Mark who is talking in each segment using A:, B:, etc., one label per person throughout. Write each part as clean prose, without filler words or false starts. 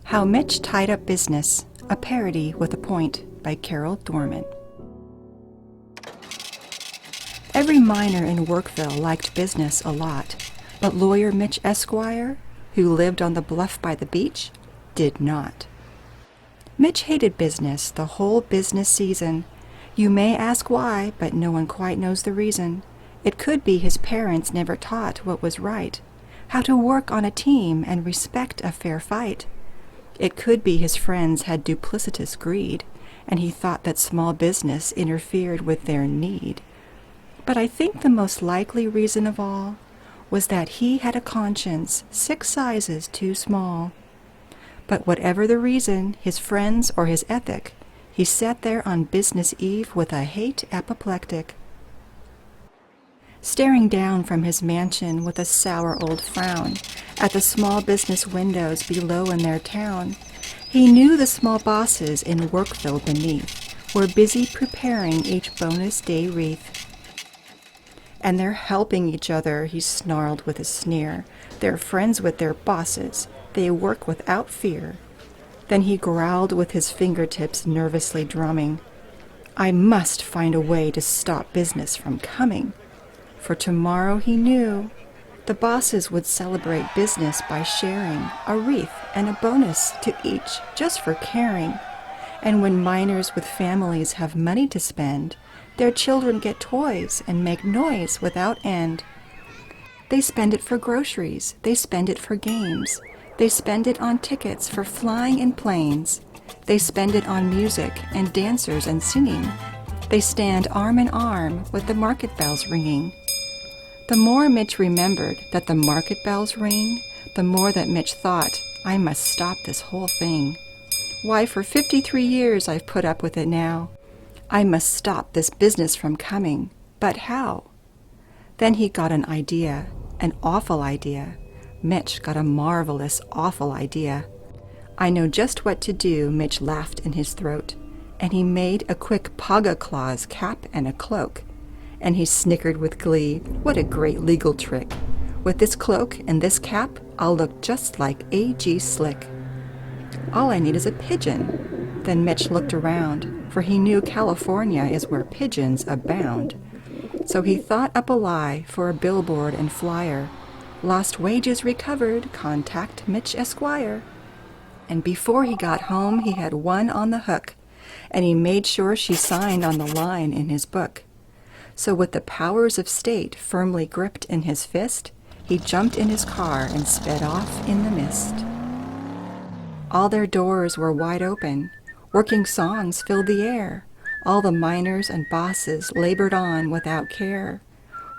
A: How Mitch Tied Up Business, a parody with a point by Carol Dorman. Every miner in Workville liked business a lot, but lawyer Mitch Esquire, who lived on the bluff by the beach, did not. Mitch hated business the whole business season. You may ask why, but no one quite knows the reason. It could be his parents never taught what was right, how to work on a team and respect a fair fight. It could be his friends had duplicitous greed, and he thought that small business interfered with their need. But I think the most likely reason of all was that he had a conscience 6 sizes too small. But whatever the reason, his friends or his ethic, he sat there on business eve with a hate apoplectic, staring down from his mansion with a sour old frown at the small business windows below in their town. He knew the small bosses in Workville beneath were busy preparing each bonus day wreath. And they're helping each other, he snarled with a sneer. They're friends with their bosses. They work without fear. Then he growled with his fingertips nervously drumming. I must find a way to stop business from coming. For tomorrow, he knew, the bosses would celebrate business by sharing a wreath and a bonus to each just for caring. And when miners with families have money to spend, their children get toys and make noise without end. They spend it for groceries, they spend it for games, they spend it on tickets for flying in planes, they spend it on music and dancers and singing. They stand arm in arm with the market bells ringing. The more Mitch remembered that the market bells ring, the more that Mitch thought, I must stop this whole thing. Why, for 53 years I've put up with it now. I must stop this business from coming. But how? Then he got an idea, an awful idea. Mitch got a marvelous, awful idea. I know just what to do, Mitch laughed in his throat, and he made a quick paga claws cap and a cloak. And he snickered with glee. What a great legal trick. With this cloak and this cap, I'll look just like A.G. Slick. All I need is a pigeon. Then Mitch looked around, for he knew California is where pigeons abound. So he thought up a lie for a billboard and flyer. Lost wages recovered, contact Mitch Esquire. And before he got home, he had one on the hook, and he made sure she signed on the line in his book. So with the powers of state firmly gripped in his fist, he jumped in his car and sped off in the mist. All their doors were wide open. Working songs filled the air. All the miners and bosses labored on without care.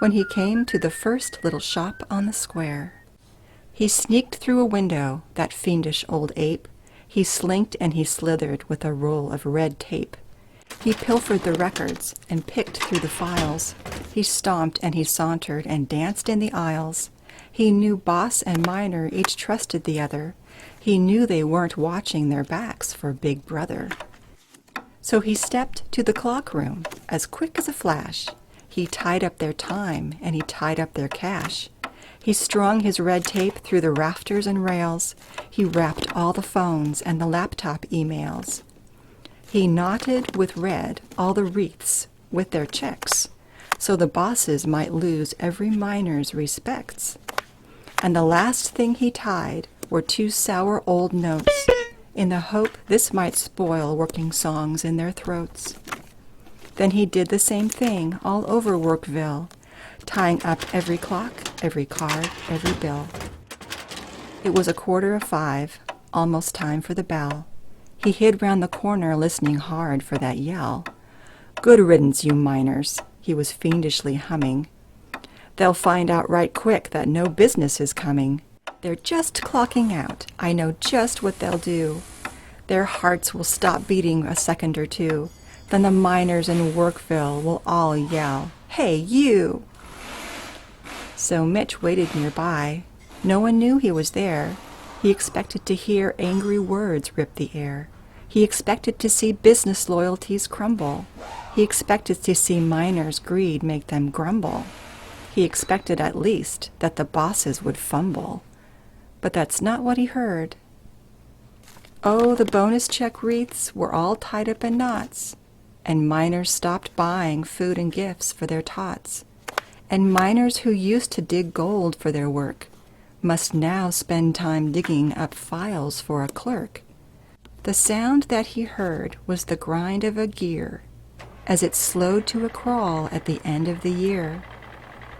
A: When he came to the first little shop on the square, he sneaked through a window, that fiendish old ape. He slinked and he slithered with a roll of red tape. He pilfered the records and picked through the files. He stomped and he sauntered and danced in the aisles. He knew boss and miner each trusted the other. He knew they weren't watching their backs for Big Brother. So he stepped to the clock room as quick as a flash. He tied up their time and he tied up their cash. He strung his red tape through the rafters and rails. He wrapped all the phones and the laptop emails. He knotted with red all the wreaths with their checks, so the bosses might lose every miner's respects. And the last thing he tied were 2 sour old notes, in the hope this might spoil working songs in their throats. Then he did the same thing all over Workville, tying up every clock, every card, every bill. It was 5:15, almost time for the bell. He hid round the corner listening hard for that yell. Good riddance, you miners, he was fiendishly humming. They'll find out right quick that no business is coming. They're just clocking out. I know just what they'll do. Their hearts will stop beating a second or two. Then the miners in Workville will all yell, Hey, you! So Mitch waited nearby. No one knew he was there. He expected to hear angry words rip the air. He expected to see business loyalties crumble. He expected to see miners' greed make them grumble. He expected at least that the bosses would fumble. But that's not what he heard. Oh, the bonus check wreaths were all tied up in knots, and miners stopped buying food and gifts for their tots. And miners who used to dig gold for their work must now spend time digging up files for a clerk. The sound that he heard was the grind of a gear as it slowed to a crawl at the end of the year.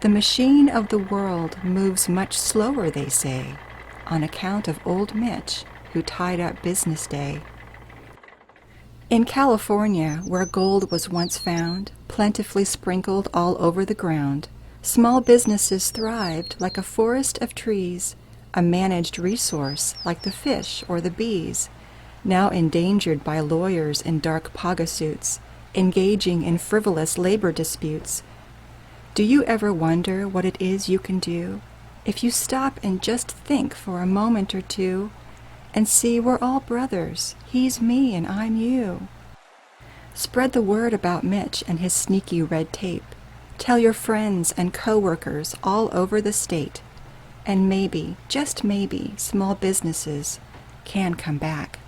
A: The machine of the world moves much slower, they say, on account of old Mitch, who tied up business day. In California, where gold was once found, plentifully sprinkled all over the ground, small businesses thrived like a forest of trees, a managed resource like the fish or the bees, now endangered by lawyers in dark paga suits, engaging in frivolous labor disputes. Do you ever wonder what it is you can do if you stop and just think for a moment or two and see we're all brothers, he's me and I'm you? Spread the word about Mitch and his sneaky red tape. Tell your friends and co-workers all over the state, and maybe, just maybe, small businesses can come back.